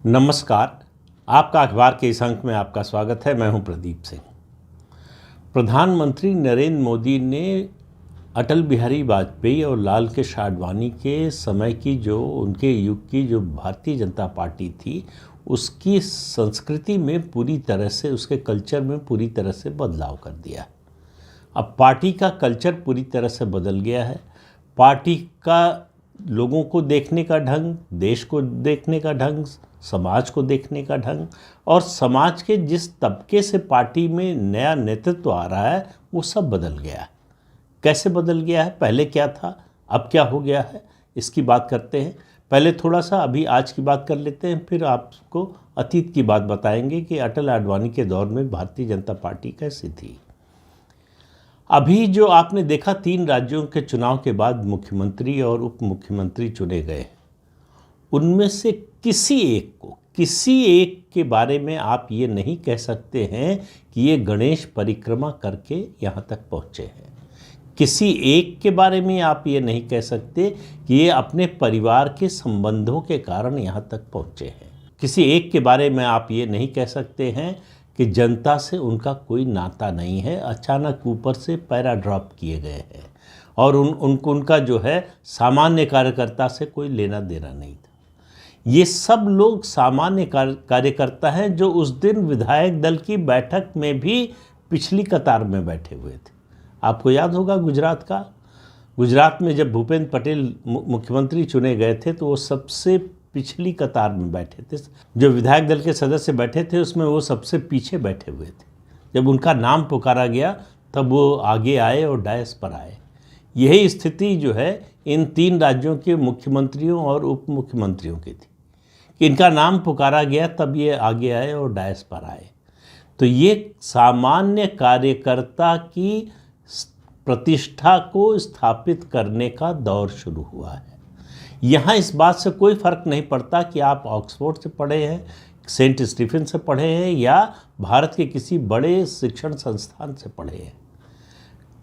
नमस्कार। आपका अखबार के इस अंक में आपका स्वागत है। मैं हूं प्रदीप सिंह। प्रधानमंत्री नरेंद्र मोदी ने अटल बिहारी वाजपेयी और लाल कृष्ण आडवाणी के समय की जो उनके युग की जो भारतीय जनता पार्टी थी, उसकी संस्कृति में पूरी तरह से, उसके कल्चर में पूरी तरह से बदलाव कर दिया। अब पार्टी का कल्चर पूरी तरह से बदल गया है। पार्टी का लोगों को देखने का ढंग, देश को देखने का ढंग, समाज को देखने का ढंग और समाज के जिस तबके से पार्टी में नया नेतृत्व आ रहा है वो सब बदल गया है। कैसे बदल गया है, पहले क्या था, अब क्या हो गया है, इसकी बात करते हैं। पहले थोड़ा सा अभी आज की बात कर लेते हैं, फिर आपको अतीत की बात बताएंगे कि अटल आडवाणी के दौर में भारतीय जनता पार्टी कैसी थी। अभी जो आपने देखा, 3 राज्यों के चुनाव के बाद मुख्यमंत्री और उप मुख्यमंत्री चुने गए, उनमें से किसी एक के बारे में आप ये नहीं कह सकते हैं कि ये गणेश परिक्रमा करके यहाँ तक पहुँचे हैं। किसी एक के बारे में आप ये नहीं कह सकते कि ये अपने परिवार के संबंधों के कारण यहाँ तक पहुँचे हैं। किसी एक के बारे में आप ये नहीं कह सकते हैं कि जनता से उनका कोई नाता नहीं है, अचानक ऊपर से पैरा ड्रॉप किए गए हैं और उनका जो है सामान्य कार्यकर्ता से कोई लेना देना नहीं था। ये सब लोग सामान्य कार्यकर्ता हैं जो उस दिन विधायक दल की बैठक में भी पिछली कतार में बैठे हुए थे। आपको याद होगा गुजरात में जब भूपेंद्र पटेल मुख्यमंत्री चुने गए थे तो वो सबसे पिछली कतार में बैठे थे। जो विधायक दल के सदस्य बैठे थे उसमें वो सबसे पीछे बैठे हुए थे। जब उनका नाम पुकारा गया तब वो आगे आए और डायस पर आए। यही स्थिति जो है इन 3 राज्यों के मुख्यमंत्रियों और उप मुख्यमंत्रियों की थी कि इनका नाम पुकारा गया तब ये आगे आए और डायस पर आए। तो ये सामान्य कार्यकर्ता की प्रतिष्ठा को स्थापित करने का दौर शुरू हुआ है। यहाँ इस बात से कोई फ़र्क नहीं पड़ता कि आप ऑक्सफोर्ड से पढ़े हैं, सेंट स्टीफन से पढ़े हैं या भारत के किसी बड़े शिक्षण संस्थान से पढ़े हैं,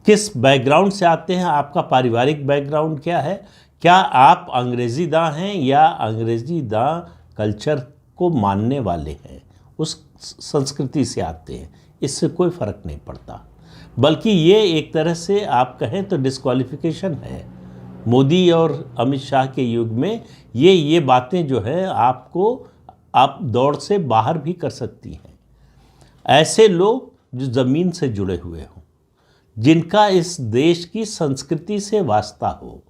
किस बैकग्राउंड से आते हैं, आपका पारिवारिक बैकग्राउंड क्या है, क्या आप अंग्रेज़ीदाँ हैं या अंग्रेज़ीदाँ कल्चर को मानने वाले हैं, उस संस्कृति से आते हैं, इससे कोई फ़र्क नहीं पड़ता। बल्कि ये एक तरह से आप कहें तो डिस्क्वालिफिकेशन है। मोदी और अमित शाह के युग में ये बातें जो है आप दौड़ से बाहर भी कर सकती हैं। ऐसे लोग जो ज़मीन से जुड़े हुए हों, जिनका इस देश की संस्कृति से वास्ता हो,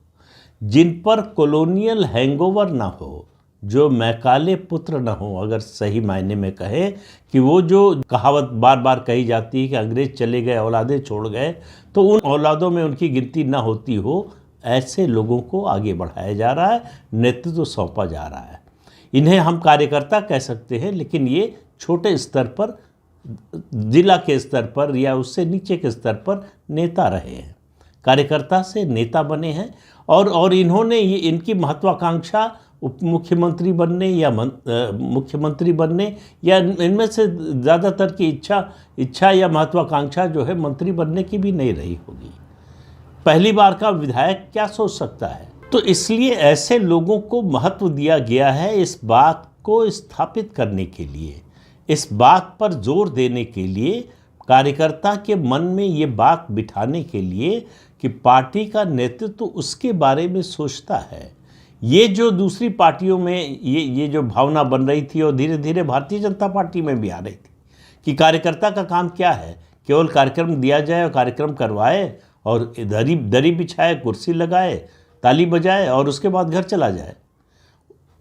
जिन पर कॉलोनियल हैंगओवर ना हो, जो मैकाले पुत्र न हो, अगर सही मायने में कहे कि वो जो कहावत बार बार कही जाती है कि अंग्रेज चले गए औलादे छोड़ गए, तो उन औलादों में उनकी गिनती ना होती हो, ऐसे लोगों को आगे बढ़ाया जा रहा है, नेतृत्व सौंपा जा रहा है। इन्हें हम कार्यकर्ता कह सकते हैं, लेकिन ये छोटे स्तर पर, जिला के स्तर पर या उससे नीचे के स्तर पर नेता रहे हैं, कार्यकर्ता से नेता बने हैं और इन्होंने ये इनकी महत्वाकांक्षा उप मुख्यमंत्री बनने या मुख्यमंत्री बनने या इनमें से ज़्यादातर की इच्छा या महत्वाकांक्षा जो है मंत्री बनने की भी नहीं रही होगी। पहली बार का विधायक क्या सोच सकता है? तो इसलिए ऐसे लोगों को महत्व दिया गया है इस बात को स्थापित करने के लिए, इस बात पर जोर देने के लिए, कार्यकर्ता के मन में ये बात बिठाने के लिए कि पार्टी का नेतृत्व उसके बारे में सोचता है। ये जो दूसरी पार्टियों में ये जो भावना बन रही थी और धीरे धीरे भारतीय जनता पार्टी में भी आ रही थी कि कार्यकर्ता का काम क्या है, केवल कार्यक्रम दिया जाए और कार्यक्रम करवाए और दरी बिछाए, कुर्सी लगाए, ताली बजाए और उसके बाद घर चला जाए।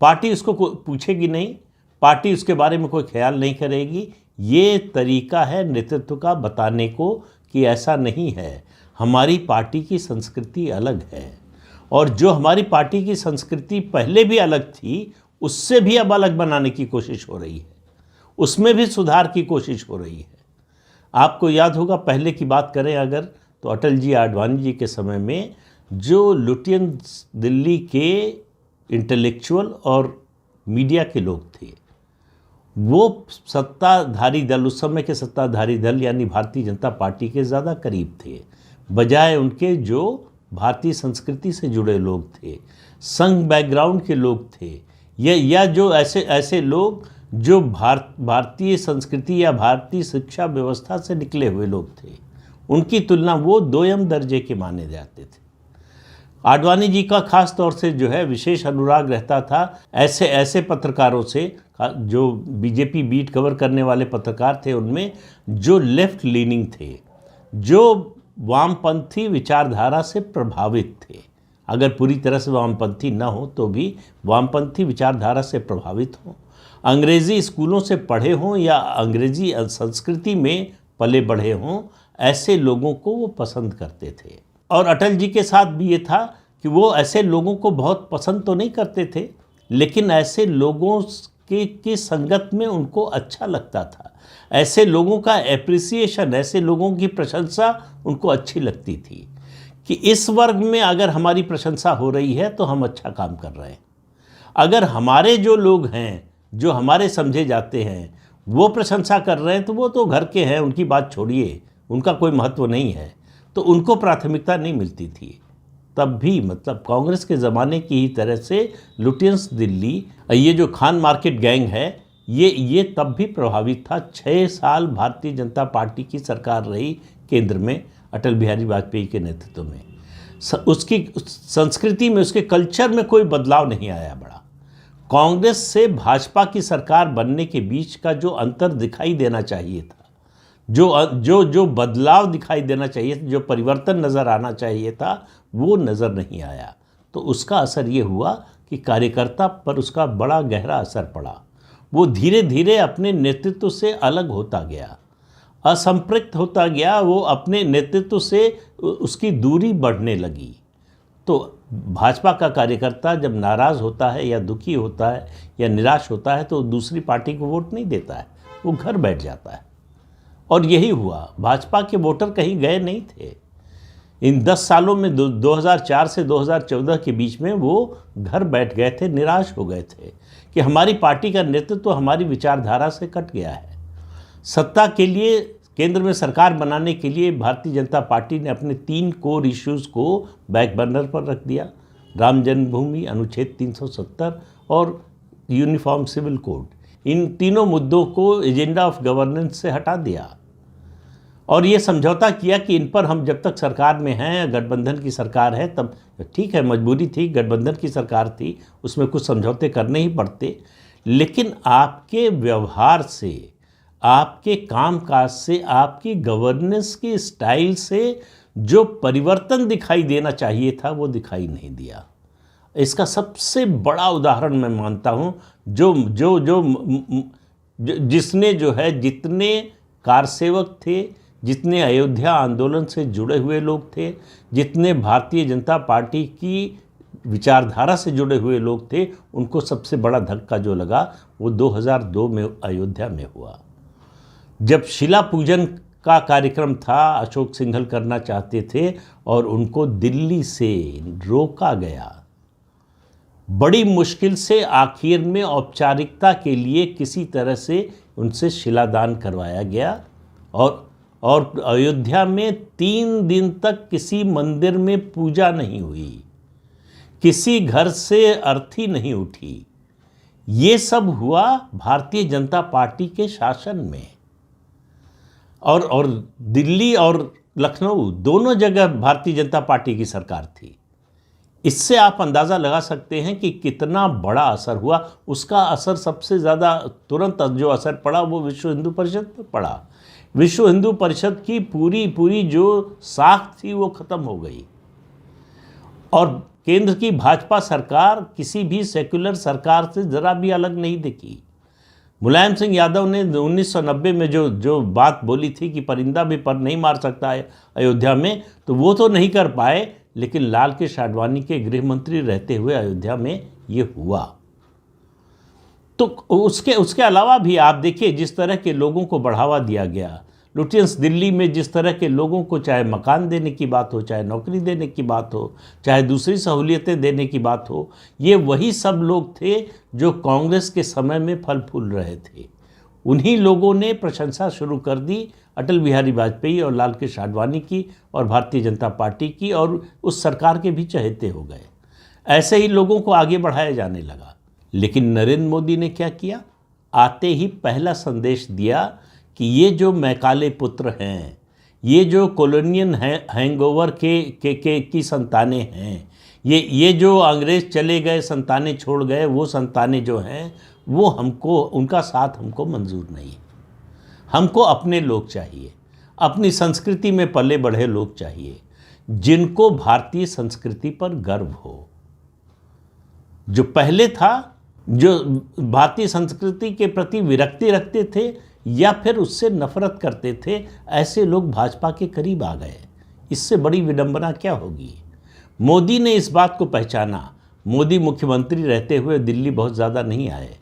पार्टी उसको पूछेगी नहीं, पार्टी उसके बारे में कोई ख्याल नहीं करेगी। ये तरीका है नेतृत्व का बताने को कि ऐसा नहीं है, हमारी पार्टी की संस्कृति अलग है और जो हमारी पार्टी की संस्कृति पहले भी अलग थी उससे भी अब अलग बनाने की कोशिश हो रही है, उसमें भी सुधार की कोशिश हो रही है। आपको याद होगा, पहले की बात करें अगर, तो अटल जी आडवाणी जी के समय में जो लुटियन दिल्ली के इंटेलेक्चुअल और मीडिया के लोग थे, वो सत्ताधारी दल, उस समय के सत्ताधारी दल यानी भारतीय जनता पार्टी के ज़्यादा करीब थे, बजाय उनके जो भारतीय संस्कृति से जुड़े लोग थे, संघ बैकग्राउंड के लोग थे, या जो ऐसे ऐसे लोग जो भारतीय संस्कृति या भारतीय शिक्षा व्यवस्था से निकले हुए लोग थे, उनकी तुलना वो दोयम दर्जे के माने जाते थे। आडवाणी जी का खास तौर से जो है विशेष अनुराग रहता था ऐसे ऐसे पत्रकारों से, जो बीजेपी बीट कवर करने वाले पत्रकार थे उनमें, जो लेफ्ट लीनिंग थे, जो वामपंथी विचारधारा से प्रभावित थे। अगर पूरी तरह से वामपंथी न हो तो भी वामपंथी विचारधारा से प्रभावित हों, अंग्रेज़ी स्कूलों से पढ़े हों या अंग्रेज़ी संस्कृति में पले बढ़े हों, ऐसे लोगों को वो पसंद करते थे। और अटल जी के साथ भी ये था कि वो ऐसे लोगों को बहुत पसंद तो नहीं करते थे, लेकिन ऐसे लोगों की संगत में उनको अच्छा लगता था। ऐसे लोगों का एप्रिसिएशन, ऐसे लोगों की प्रशंसा उनको अच्छी लगती थी कि इस वर्ग में अगर हमारी प्रशंसा हो रही है तो हम अच्छा काम कर रहे हैं। अगर हमारे जो लोग हैं, जो हमारे समझे जाते हैं, वो प्रशंसा कर रहे हैं तो वो तो घर के हैं, उनकी बात छोड़िए, उनका कोई महत्व नहीं है, तो उनको प्राथमिकता नहीं मिलती थी। तब भी मतलब कांग्रेस के ज़माने की ही तरह से लुटियंस दिल्ली, ये जो खान मार्केट गैंग है, ये तब भी प्रभावित था। 6 साल भारतीय जनता पार्टी की सरकार रही केंद्र में अटल बिहारी वाजपेयी के नेतृत्व में। उसकी संस्कृति में, उसके कल्चर में कोई बदलाव नहीं आया बड़ा। कांग्रेस से भाजपा की सरकार बनने के बीच का जो अंतर दिखाई देना चाहिए था, जो बदलाव दिखाई देना चाहिए था, जो परिवर्तन नज़र आना चाहिए था, वो नज़र नहीं आया। तो उसका असर ये हुआ कि कार्यकर्ता पर उसका बड़ा गहरा असर पड़ा। वो धीरे धीरे अपने नेतृत्व से अलग होता गया, असंपृक्त होता गया, वो अपने नेतृत्व से उसकी दूरी बढ़ने लगी। तो भाजपा का कार्यकर्ता जब नाराज़ होता है या दुखी होता है या निराश होता है तो दूसरी पार्टी को वोट नहीं देता है, वो घर बैठ जाता है। और यही हुआ, भाजपा के वोटर कहीं गए नहीं थे। इन 10 सालों में 2004 से 2014 के बीच में वो घर बैठ गए थे, निराश हो गए थे कि हमारी पार्टी का नेतृत्व हमारी विचारधारा से कट गया है। सत्ता के लिए, केंद्र में सरकार बनाने के लिए भारतीय जनता पार्टी ने अपने 3 कोर इश्यूज़ को बैक बर्नर पर रख दिया। राम जन्मभूमि, अनुच्छेद 370 और यूनिफॉर्म सिविल कोड, इन तीनों मुद्दों को एजेंडा ऑफ गवर्नेंस से हटा दिया और ये समझौता किया कि इन पर हम जब तक सरकार में हैं, गठबंधन की सरकार है, तब ठीक है, मजबूरी थी, गठबंधन की सरकार थी, उसमें कुछ समझौते करने ही पड़ते, लेकिन आपके व्यवहार से, आपके कामकाज से, आपकी गवर्नेंस की स्टाइल से जो परिवर्तन दिखाई देना चाहिए था वो दिखाई नहीं दिया। इसका सबसे बड़ा उदाहरण मैं मानता हूँ, जिसने जो है, जितने कारसेवक थे, जितने अयोध्या आंदोलन से जुड़े हुए लोग थे, जितने भारतीय जनता पार्टी की विचारधारा से जुड़े हुए लोग थे, उनको सबसे बड़ा धक्का जो लगा वो 2002 में अयोध्या में हुआ, जब शिला पूजन का कार्यक्रम था। अशोक सिंघल करना चाहते थे और उनको दिल्ली से रोका गया। बड़ी मुश्किल से आखिर में औपचारिकता के लिए किसी तरह से उनसे शिलादान करवाया गया और अयोध्या में 3 दिन तक किसी मंदिर में पूजा नहीं हुई, किसी घर से अर्थी नहीं उठी। ये सब हुआ भारतीय जनता पार्टी के शासन में। और दिल्ली और लखनऊ दोनों जगह भारतीय जनता पार्टी की सरकार थी। इससे आप अंदाज़ा लगा सकते हैं कि कितना बड़ा असर हुआ। उसका असर सबसे ज़्यादा तुरंत जो असर पड़ा वो विश्व हिंदू परिषद पर पड़ा। विश्व हिंदू परिषद की पूरी जो साख थी वो ख़त्म हो गई और केंद्र की भाजपा सरकार किसी भी सेक्युलर सरकार से ज़रा भी अलग नहीं दिखी। मुलायम सिंह यादव ने 1990 में जो बात बोली थी कि परिंदा भी पर नहीं मार सकता है अयोध्या में, तो वो तो नहीं कर पाए, लेकिन लाल कृष्ण आडवाणी के गृह मंत्री रहते हुए अयोध्या में ये हुआ। तो उसके अलावा भी आप देखिए, जिस तरह के लोगों को बढ़ावा दिया गया, लुटियंस दिल्ली में जिस तरह के लोगों को चाहे मकान देने की बात हो, चाहे नौकरी देने की बात हो, चाहे दूसरी सहूलियतें देने की बात हो, ये वही सब लोग थे जो कांग्रेस के समय में फल फूल रहे थे। उन्हीं लोगों ने प्रशंसा शुरू कर दी अटल बिहारी वाजपेयी और लाल कृष्ण आडवाणी की और भारतीय जनता पार्टी की, और उस सरकार के भी चहेते हो गए। ऐसे ही लोगों को आगे बढ़ाया जाने लगा। लेकिन नरेंद्र मोदी ने क्या किया, आते ही पहला संदेश दिया कि ये जो मैकाले पुत्र हैं, ये जो कॉलोनियल हैंगओवर की संतानें हैं, ये जो अंग्रेज चले गए संतानें छोड़ गए, वो संतानें जो हैं वो हमको, उनका साथ हमको मंजूर नहीं है। हमको अपने लोग चाहिए, अपनी संस्कृति में पले बढ़े लोग चाहिए, जिनको भारतीय संस्कृति पर गर्व हो। जो पहले था, जो भारतीय संस्कृति के प्रति विरक्ति रखते थे या फिर उससे नफरत करते थे, ऐसे लोग भाजपा के करीब आ गए। इससे बड़ी विडंबना क्या होगी। मोदी ने इस बात को पहचाना। मोदी मुख्यमंत्री रहते हुए दिल्ली बहुत ज़्यादा नहीं आए।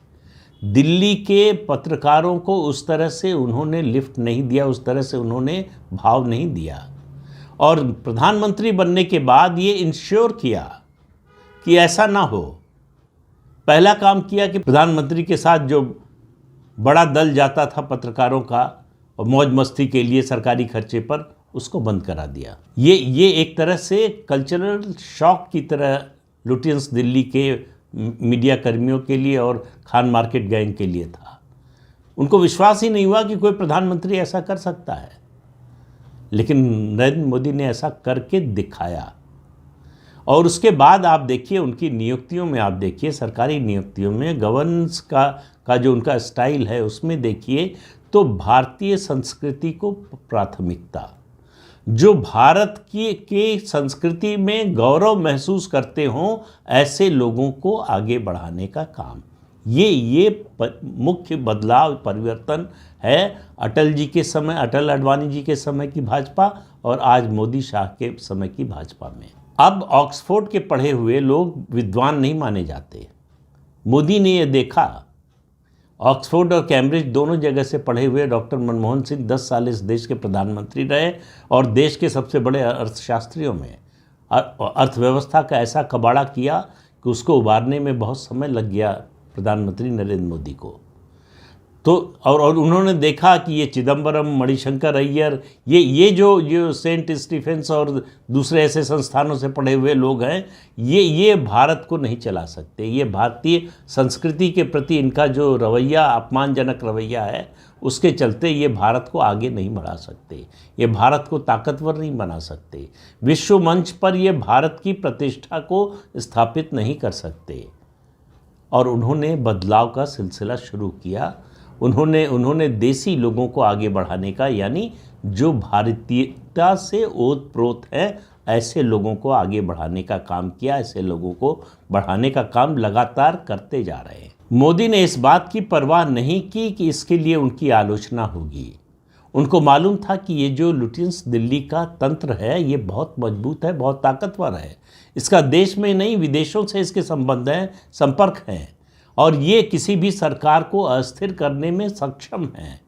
दिल्ली के पत्रकारों को उस तरह से उन्होंने लिफ्ट नहीं दिया, उस तरह से उन्होंने भाव नहीं दिया। और प्रधानमंत्री बनने के बाद ये इंश्योर किया कि ऐसा ना हो। पहला काम किया कि प्रधानमंत्री के साथ जो बड़ा दल जाता था पत्रकारों का और मौज मस्ती के लिए सरकारी खर्चे पर, उसको बंद करा दिया। ये एक तरह से कल्चरल शॉक की तरह लुटियंस दिल्ली के मीडिया कर्मियों के लिए और खान मार्केट गैंग के लिए था। उनको विश्वास ही नहीं हुआ कि कोई प्रधानमंत्री ऐसा कर सकता है। लेकिन नरेंद्र मोदी ने ऐसा करके दिखाया। और उसके बाद आप देखिए उनकी नियुक्तियों में, आप देखिए सरकारी नियुक्तियों में गवर्नेंस का जो उनका स्टाइल है, उसमें देखिए तो भारतीय संस्कृति को प्राथमिकता, जो भारत की संस्कृति में गौरव महसूस करते हों ऐसे लोगों को आगे बढ़ाने का काम, ये मुख्य बदलाव, परिवर्तन है अटल जी के समय, अटल आडवाणी जी के समय की भाजपा और आज मोदी शाह के समय की भाजपा में। अब ऑक्सफोर्ड के पढ़े हुए लोग विद्वान नहीं माने जाते। मोदी ने ये देखा, ऑक्सफोर्ड और कैम्ब्रिज दोनों जगह से पढ़े हुए डॉक्टर मनमोहन सिंह 10 साल इस देश के प्रधानमंत्री रहे और देश के सबसे बड़े अर्थशास्त्रियों में अर्थव्यवस्था का ऐसा कबाड़ा किया कि उसको उबारने में बहुत समय लग गया प्रधानमंत्री नरेंद्र मोदी को। तो और उन्होंने देखा कि ये चिदम्बरम, मणिशंकर अय्यर, ये जो सेंट स्टीफेंस और दूसरे ऐसे संस्थानों से पढ़े हुए लोग हैं, ये भारत को नहीं चला सकते। ये भारतीय संस्कृति के प्रति इनका जो रवैया, अपमानजनक रवैया है, उसके चलते ये भारत को आगे नहीं बढ़ा सकते, ये भारत को ताकतवर नहीं बना सकते, विश्व मंच पर ये भारत की प्रतिष्ठा को स्थापित नहीं कर सकते। और उन्होंने बदलाव का सिलसिला शुरू किया। उन्होंने देसी लोगों को आगे बढ़ाने का, यानी जो भारतीयता से ओतप्रोत है ऐसे लोगों को आगे बढ़ाने का काम किया। ऐसे लोगों को बढ़ाने का काम लगातार करते जा रहे हैं। मोदी ने इस बात की परवाह नहीं की कि इसके लिए उनकी आलोचना होगी। उनको मालूम था कि ये जो लुटियंस दिल्ली का तंत्र है ये बहुत मजबूत है, बहुत ताकतवर है। इसका देश में नहीं विदेशों से इसके संबंध हैं, संपर्क हैं और ये किसी भी सरकार को अस्थिर करने में सक्षम हैं।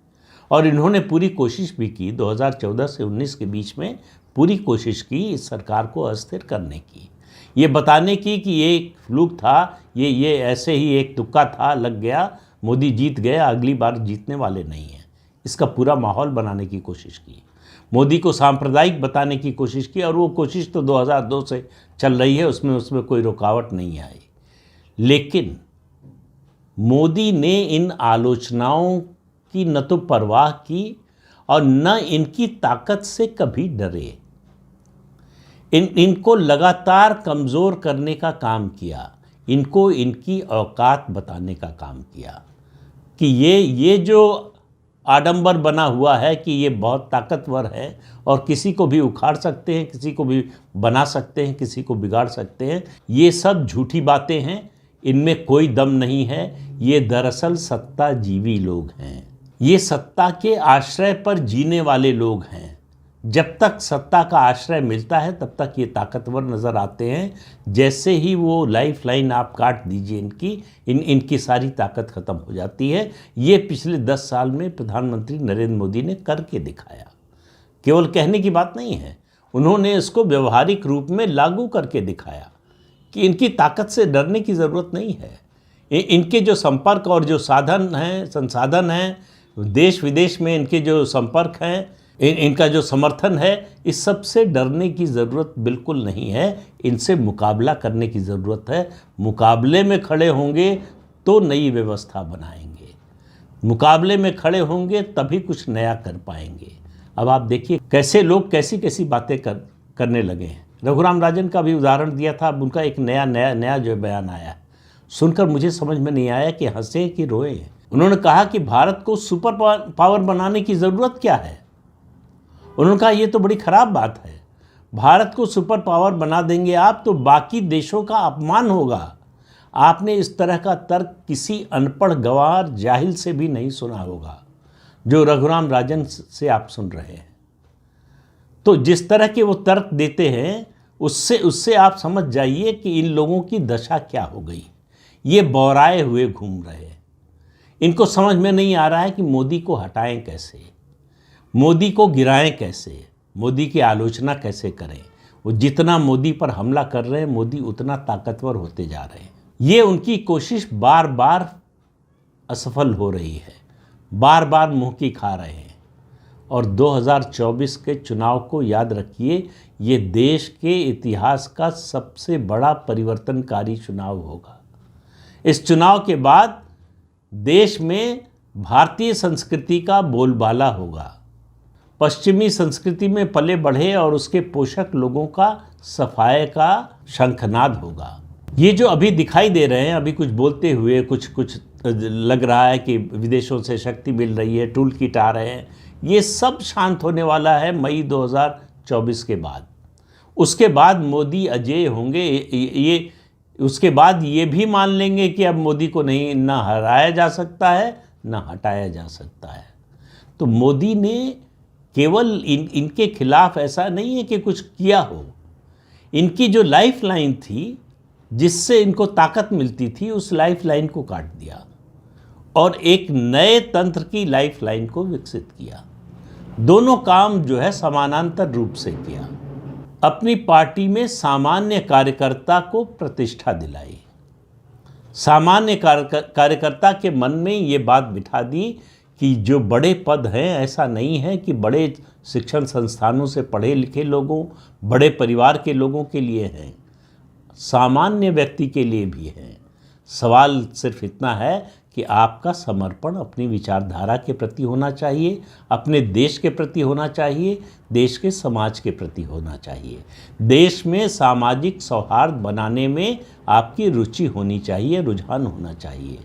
और इन्होंने पूरी कोशिश भी की, 2014 से 19 के बीच में पूरी कोशिश की इस सरकार को अस्थिर करने की, ये बताने की कि ये एक फ्लूक था, ये ऐसे ही एक तुक्का था, लग गया, मोदी जीत गए, अगली बार जीतने वाले नहीं हैं। इसका पूरा माहौल बनाने की कोशिश की, मोदी को सांप्रदायिक बताने की कोशिश की। और वो कोशिश तो 2002 से चल रही है, उसमें कोई रुकावट नहीं आई। लेकिन मोदी ने इन आलोचनाओं की न तो परवाह की और न इनकी ताकत से कभी डरे। इनको लगातार कमज़ोर करने का काम किया, इनको इनकी औकात बताने का काम किया कि ये जो आडंबर बना हुआ है कि ये बहुत ताकतवर है और किसी को भी उखाड़ सकते हैं, किसी को भी बना सकते हैं, किसी को बिगाड़ सकते हैं, ये सब झूठी बातें हैं, इनमें कोई दम नहीं है। ये दरअसल सत्ताजीवी लोग हैं, ये सत्ता के आश्रय पर जीने वाले लोग हैं। जब तक सत्ता का आश्रय मिलता है तब तक ये ताकतवर नज़र आते हैं। जैसे ही वो लाइफ लाइन आप काट दीजिए इनकी सारी ताकत ख़त्म हो जाती है। ये पिछले 10 साल में प्रधानमंत्री नरेंद्र मोदी ने करके दिखाया। केवल कहने की बात नहीं है, उन्होंने इसको व्यवहारिक रूप में लागू करके दिखाया कि इनकी ताकत से डरने की ज़रूरत नहीं है। इनके जो संपर्क और जो साधन हैं, संसाधन हैं, देश विदेश में इनके जो संपर्क हैं, इनका जो समर्थन है, इस सब से डरने की ज़रूरत बिल्कुल नहीं है। इनसे मुकाबला करने की ज़रूरत है। मुकाबले में खड़े होंगे तो नई व्यवस्था बनाएंगे, मुकाबले में खड़े होंगे तभी कुछ नया कर पाएंगे। अब आप देखिए कैसे लोग कैसी कैसी बातें करने लगे हैं। रघुराम राजन का भी उदाहरण दिया था, अब उनका एक नया जो बयान आया है, सुनकर मुझे समझ में नहीं आया कि हंसे कि रोए। उन्होंने कहा कि भारत को सुपर पावर बनाने की ज़रूरत क्या है। उन्होंने कहा ये तो बड़ी ख़राब बात है, भारत को सुपर पावर बना देंगे आप तो बाकी देशों का अपमान होगा। आपने इस तरह का तर्क किसी अनपढ़ गंवार जाहिल से भी नहीं सुना होगा जो रघुराम राजन से आप सुन रहे हैं। तो जिस तरह के वो तर्क देते हैं उससे आप समझ जाइए कि इन लोगों की दशा क्या हो गई। ये बौराए हुए घूम रहे हैं, इनको समझ में नहीं आ रहा है कि मोदी को हटाएं कैसे, मोदी को गिराएं कैसे, मोदी की आलोचना कैसे करें। वो जितना मोदी पर हमला कर रहे हैं, मोदी उतना ताकतवर होते जा रहे हैं। ये उनकी कोशिश बार बार असफल हो रही है, बार बार मुंह की खा रहे हैं। और 2024 के चुनाव को याद रखिए, ये देश के इतिहास का सबसे बड़ा परिवर्तनकारी चुनाव होगा। इस चुनाव के बाद देश में भारतीय संस्कृति का बोलबाला होगा, पश्चिमी संस्कृति में पले बढ़े और उसके पोषक लोगों का सफाये का शंखनाद होगा। ये जो अभी दिखाई दे रहे हैं, अभी कुछ बोलते हुए कुछ लग रहा है कि विदेशों से शक्ति मिल रही है, टूल किट आ रहे हैं, ये सब शांत होने वाला है मई 2024 के बाद। उसके बाद मोदी अजेय होंगे। ये उसके बाद ये भी मान लेंगे कि अब मोदी को नहीं ना हराया जा सकता है ना हटाया जा सकता है। तो मोदी ने केवल इनके खिलाफ ऐसा नहीं है कि कुछ किया हो, इनकी जो लाइफ लाइन थी जिससे इनको ताकत मिलती थी, उस लाइफ लाइन को काट दिया और एक नए तंत्र की लाइफ लाइन को विकसित किया। दोनों काम जो है समानांतर रूप से किया। अपनी पार्टी में सामान्य कार्यकर्ता को प्रतिष्ठा दिलाई, सामान्य कार्यकर्ता के मन में ये बात बिठा दी कि जो बड़े पद हैं, ऐसा नहीं है कि बड़े शिक्षण संस्थानों से पढ़े लिखे लोगों, बड़े परिवार के लोगों के लिए हैं, सामान्य व्यक्ति के लिए भी है। सवाल सिर्फ इतना है कि आपका समर्पण अपनी विचारधारा के प्रति होना चाहिए, अपने देश के प्रति होना चाहिए, देश के समाज के प्रति होना चाहिए। देश में सामाजिक सौहार्द बनाने में आपकी रुचि होनी चाहिए, रुझान होना चाहिए।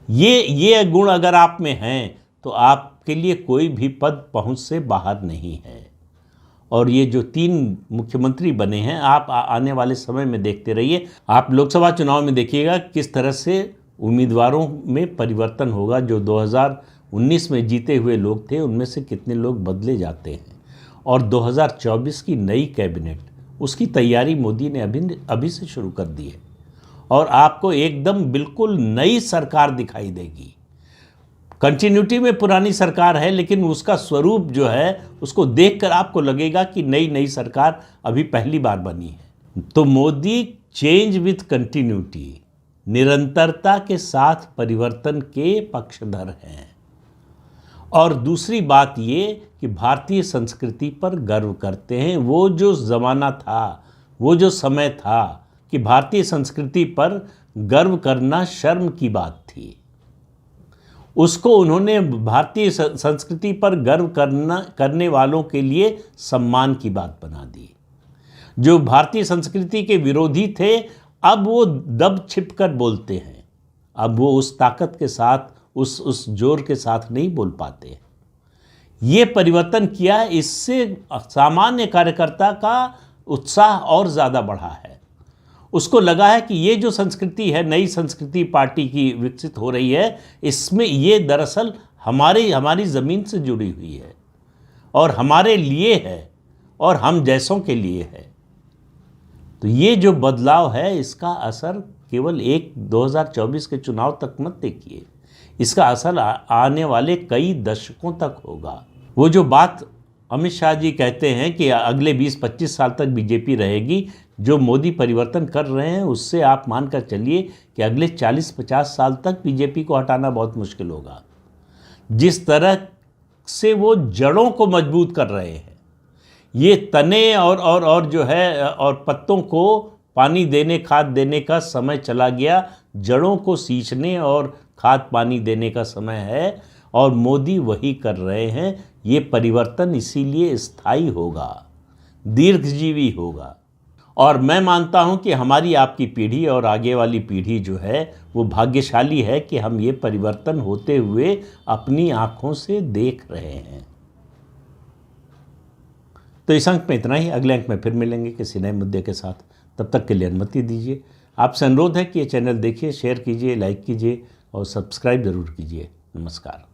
ये गुण अगर आप में हैं तो आपके लिए कोई भी पद पहुंच से बाहर नहीं है। और ये जो 3 मुख्यमंत्री बने हैं, आप आने वाले समय में देखते रहिए। आप लोकसभा चुनाव में देखिएगा किस तरह से उम्मीदवारों में परिवर्तन होगा। जो 2019 में जीते हुए लोग थे, उनमें से कितने लोग बदले जाते हैं। और 2024 की नई कैबिनेट, उसकी तैयारी मोदी ने अभी से शुरू कर दी है और आपको एकदम बिल्कुल नई सरकार दिखाई देगी। कंटिन्यूटी में पुरानी सरकार है, लेकिन उसका स्वरूप जो है उसको देखकर आपको लगेगा कि नई सरकार अभी पहली बार बनी है। तो मोदी चेंज विथ कंटिन्यूटी, निरंतरता के साथ परिवर्तन के पक्षधर हैं। और दूसरी बात ये कि भारतीय संस्कृति पर गर्व करते हैं। वो जो ज़माना था, वो जो समय था कि भारतीय संस्कृति पर गर्व करना शर्म की बात थी, उसको उन्होंने भारतीय संस्कृति पर गर्व करने वालों के लिए सम्मान की बात बना दी। जो भारतीय संस्कृति के विरोधी थे, अब वो दब छिप कर बोलते हैं। अब वो उस ताकत के साथ, उस जोर के साथ नहीं बोल पाते। ये परिवर्तन किया, इससे सामान्य कार्यकर्ता का उत्साह और ज़्यादा बढ़ा है। उसको लगा है कि ये जो संस्कृति है, नई संस्कृति पार्टी की विकसित हो रही है, इसमें ये दरअसल हमारी ज़मीन से जुड़ी हुई है और हमारे लिए है और हम जैसों के लिए है। तो ये जो बदलाव है, इसका असर केवल 2024 के चुनाव तक मत देखिए, इसका असर आने वाले कई दशकों तक होगा। वो जो बात अमित शाह जी कहते हैं कि अगले 20-25 साल तक बीजेपी रहेगी, जो मोदी परिवर्तन कर रहे हैं उससे आप मानकर चलिए कि अगले 40-50 साल तक बीजेपी को हटाना बहुत मुश्किल होगा। जिस तरह से वो जड़ों को मजबूत कर रहे हैं, ये तने और जो है और पत्तों को पानी देने, खाद देने का समय चला गया, जड़ों को सींचने और खाद पानी देने का समय है, और मोदी वही कर रहे हैं। ये परिवर्तन इसीलिए स्थायी होगा, दीर्घजीवी होगा, और मैं मानता हूं कि हमारी आपकी पीढ़ी और आगे वाली पीढ़ी जो है वो भाग्यशाली है कि हम ये परिवर्तन होते हुए अपनी आंखों से देख रहे हैं। तो इस अंक में इतना ही। अगले अंक में फिर मिलेंगे किसी नए मुद्दे के साथ। तब तक के लिए अनुमति दीजिए। आपसे अनुरोध है कि ये चैनल देखिए, शेयर कीजिए, लाइक कीजिए और सब्सक्राइब ज़रूर कीजिए। नमस्कार।